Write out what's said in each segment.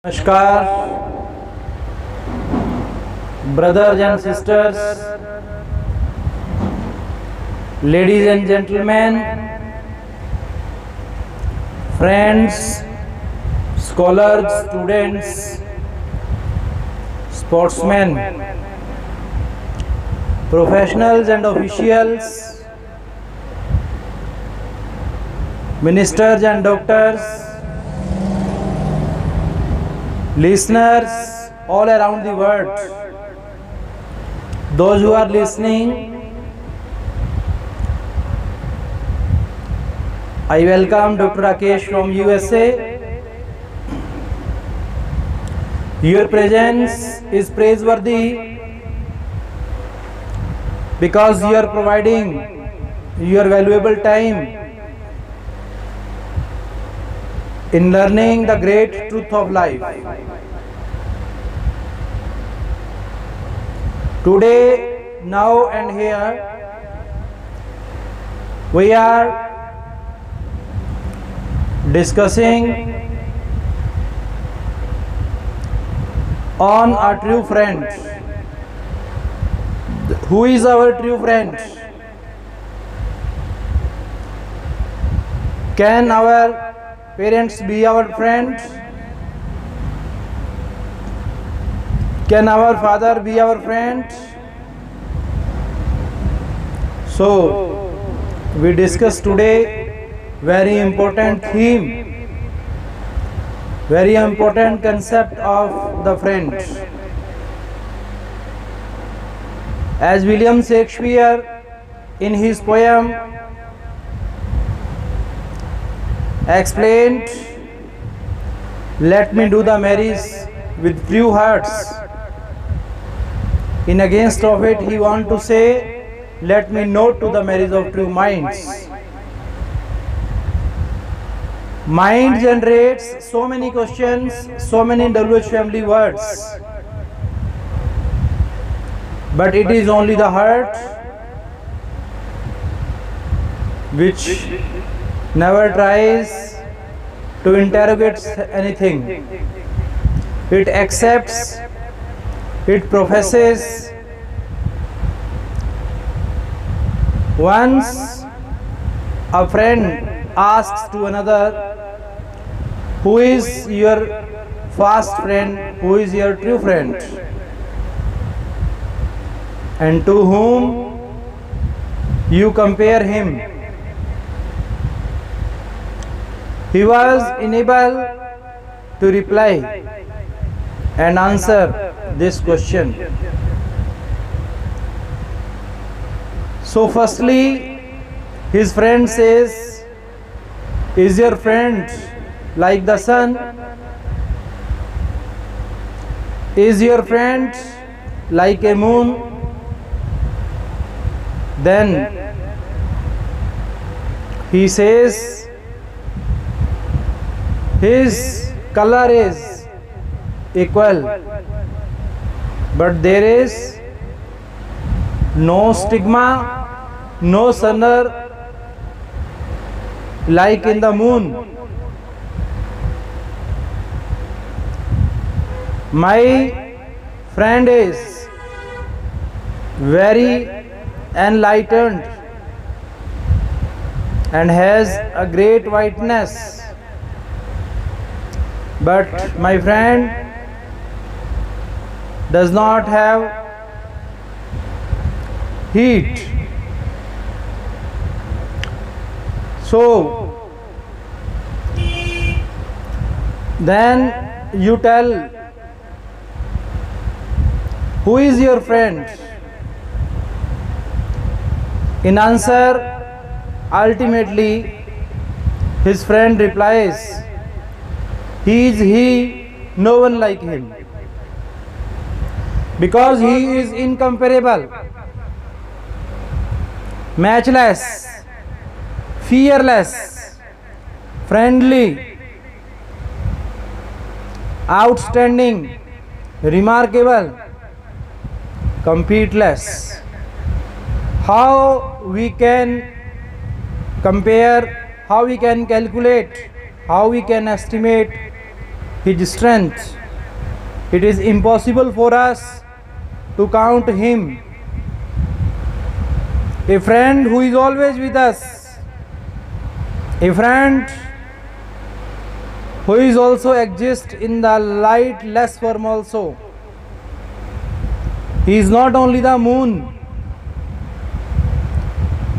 Namaskar, brothers and sisters, ladies and gentlemen, friends, scholars, students, sportsmen, professionals and officials, ministers and doctors, listeners all around the world, those who are listening, I welcome Dr. Rakesh from USA. Your presence is praiseworthy because you are providing your valuable time in learning the great truth of life. Today, now and here, we are discussing on a true friend. Who is our true friend? Can our parents be our friend? Can our father be our friend? So, we discuss today very important theme, very important concept of the friend. As William Shakespeare in his poem explained, let me do the marriage with true hearts. In against of it, he want to say, let me note to the marriage of true minds. Mind generates so many questions, so many WH family words. But it is only the heart which never tries to interrogate anything. It accepts, it professes. Once a friend asks to another, who is your fast friend, who is your true friend, and to whom you compare him, he was unable to reply and answer this question. So firstly, his friend says, is your friend like the sun? Is your friend like a moon? Then he says, his color is equal, but there is no stigma, no sunner like in the moon. My friend is very enlightened and has a great whiteness, but my friend does not have heat. So then you tell, who is your friend? In answer, ultimately his friend replies, he is he, no one like him, because he is incomparable, matchless, fearless, friendly, outstanding, remarkable, competeless. How we can compare, how we can calculate, how we can estimate His strength. It is impossible for us to count Him. A friend who is always with us. A friend who is also exists in the lightless form also. He is not only the moon,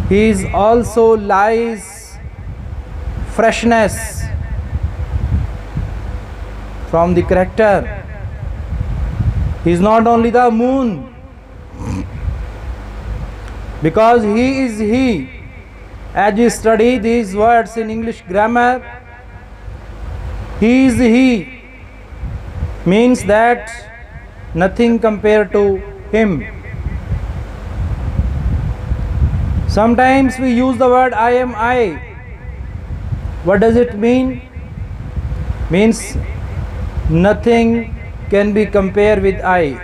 He is also lies, freshness from the character. He is not only the moon, because He is He. As you study these words in English grammar, He is He means that nothing compared to Him. Sometimes we use the word I am I. What does it mean? Means nothing can be compared with I.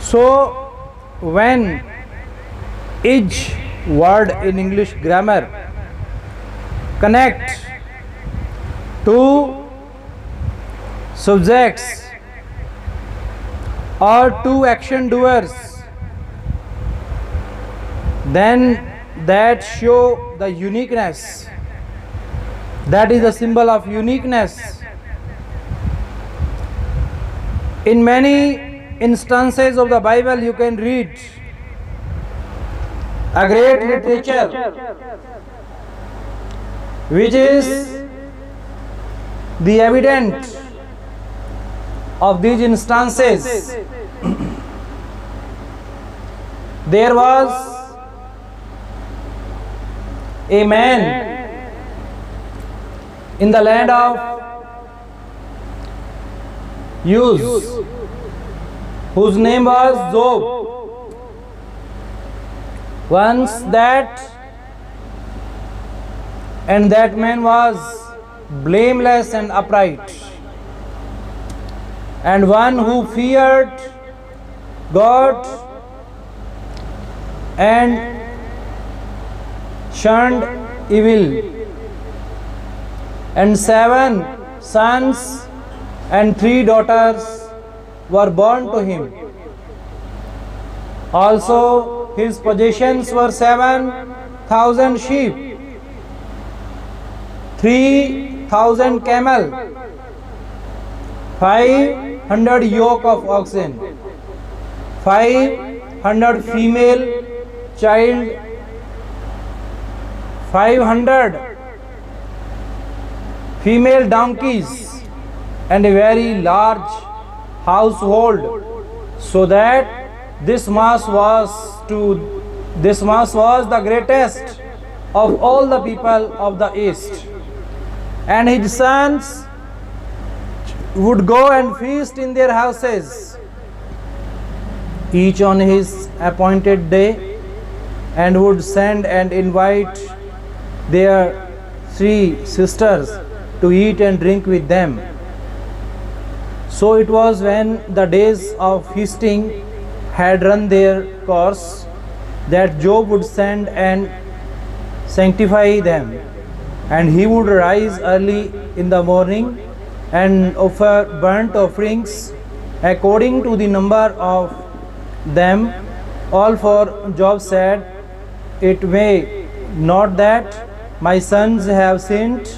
So when each word in English grammar connect to subjects or two action doers, then that show the uniqueness. That is the symbol of uniqueness. In many instances of the Bible you can read a great literature which is the evidence of these instances. There was a man in the land of Uz whose name was Job. Once that man was blameless and upright, and one who feared God and shunned evil, and 7 sons and 3 daughters were born to him. Also his possessions were 7,000 sheep, 3,000 camel, 500 yoke of oxen, 500 female child, 500 female donkeys, and a very large household, so that this mass was the greatest of all the people of the east. And his sons would go and feast in their houses, each on his appointed day, and would send and invite their 3 sisters to eat and drink with them. So it was when the days of feasting had run their course that Job would send and sanctify them, and he would rise early in the morning and offer burnt offerings according to the number of them all. For Job said, "It may not that my sons have sinned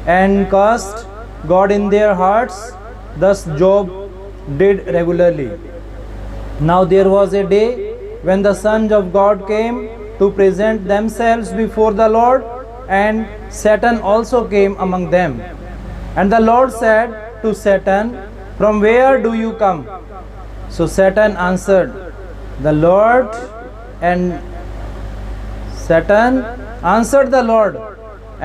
and cursed God in their hearts." Thus Job did regularly. Now there was a day when the sons of God came to present themselves before the Lord, and Satan also came among them. And the Lord said to Satan, "From where do you come?" So Satan answered the Lord, and Satan answered the Lord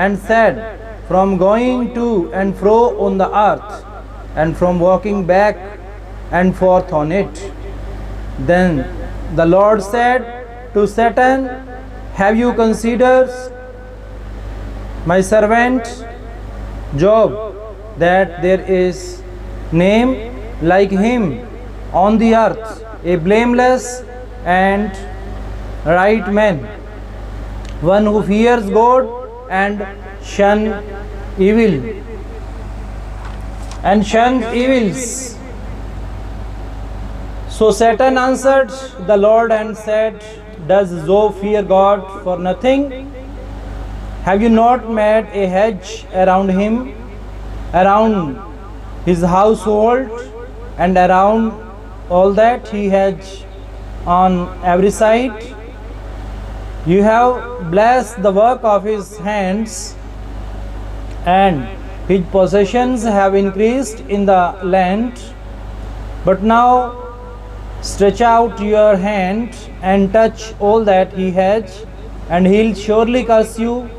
and said, "From going to and fro on the earth, and from walking back and forth on it." Then the Lord said to Satan, "Have you considered my servant Job, that there is name like him on the earth, a blameless and right man, one who fears God and shun evil?" and shunned evils. So Satan answered the Lord and said, Does Job fear God for nothing? Have you not made a hedge around him, around his household, and around all that he has on every side? You have blessed the work of his hands, and his possessions have increased in the land. But now stretch out your hand and touch all that he has, and he'll surely curse you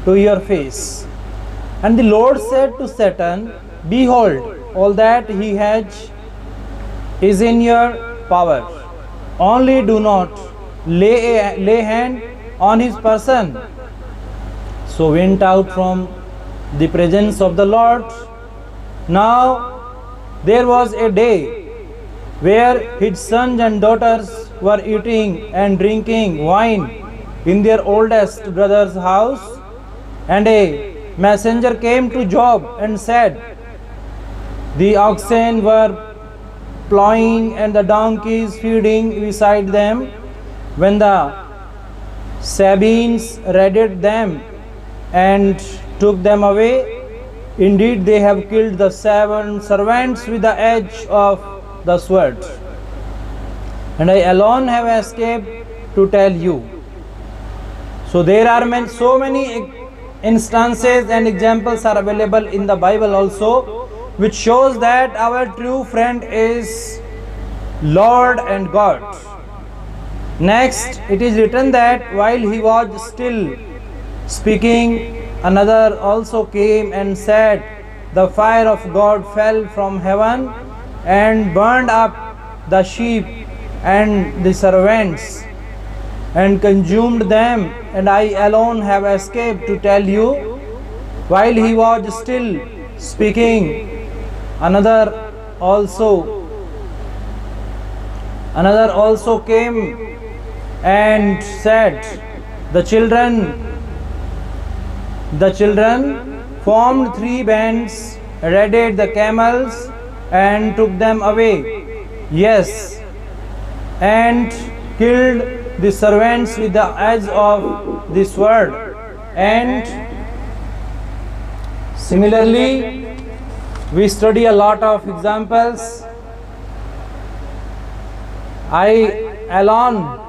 to your face. And the Lord said to Satan, Behold, all that he has is in your power. Only do not lay hand on his person. So went out from the presence of the Lord. Now there was a day where his sons and daughters were eating and drinking wine in their oldest brother's house. And a messenger came to Job and said, The oxen were plowing and the donkeys feeding beside them, when the Sabeans raided them and took them away. Indeed, they have killed the 7 servants with the edge of the sword, and I alone have escaped to tell you. So there are so many instances and examples are available in the Bible also, which shows that our true friend is Lord and God. Next, it is written that while he was still speaking, another also came and said, The fire of God fell from heaven and burned up the sheep and the servants and consumed them, and I alone have escaped to tell you. While he was still speaking, another also came and said, The children formed 3 bands, raided the camels and took them away. Yes, and killed the servants with the edge of the sword. And similarly, we study a lot of examples. I alone